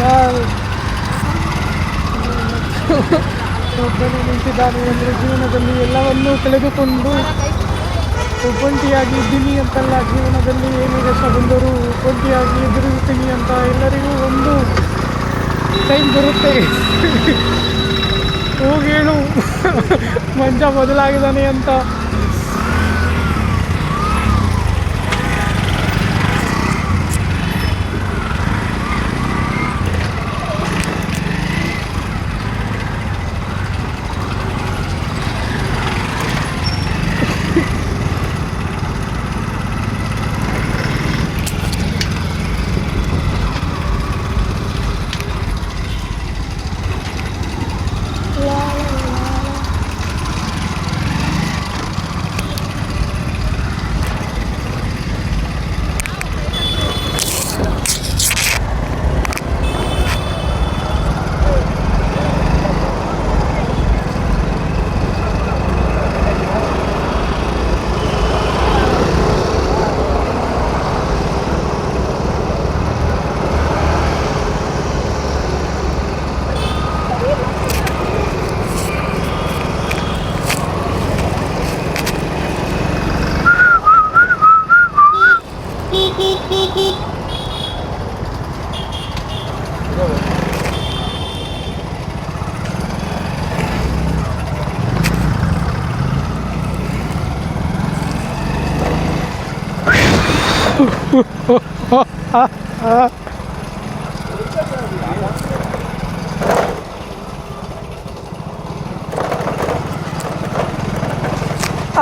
ಯಾರು ಒಬ್ಬನೇ ನಿಂತಿದ್ದಾನೆ ಅಂದರೆ ಜೀವನದಲ್ಲಿ ಎಲ್ಲವನ್ನೂ ಕಳೆದುಕೊಂಡು ಒಬ್ಬಂಟಿಯಾಗಿ ಇದ್ದೀನಿ ಅಂತಲ್ಲ, ಜೀವನದಲ್ಲಿ ಏನೇ ಕಷ್ಟ ಬಂದರೂ ಒಬ್ಬಂಟಿಯಾಗಿ ಎದುರಿಸ್ತೀನಿ ಅಂತ ಎಲ್ಲರಿಗೂ ಒಂದು ಟೈಮ್ ಬರುತ್ತೆ. ಹೋಗೇಳು ಮಂಜ ಬದಲಾಗಿದ್ದಾನೆ ಅಂತ.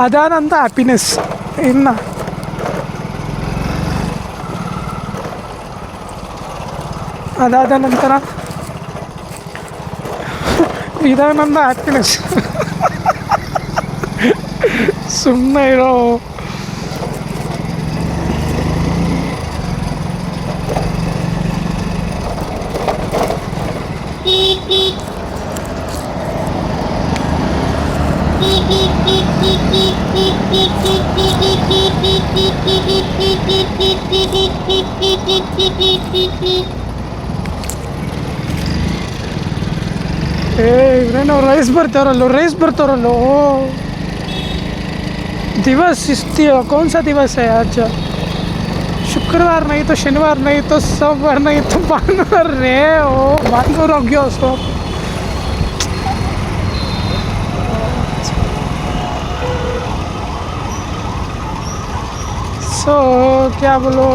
ಅದಾನಂತ ಹ್ಯಾಪಿನೆಸ್. ಇನ್ನು ಅದಾದ ನಂತರ ಇದಾನಂದ ಹ್ಯಾಪಿನೆಸ್. ಸುಮ್ಮನೆ ಇರೋ. ಇವರೇನೋ ರೈಸ್ ಬರ್ತಾರಲ್ಲೋ. दिवस कौन सा दिवस है आज? शुक्रवार नहीं तो शनिवार नहीं तो सोमवार नहीं तो भानुवार रे. ओ भानुवार हो गया उसको. सो क्या बोलो,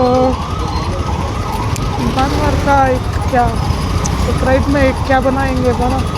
भानुवार का एक राइट में एक क्या बनाएंगे बना.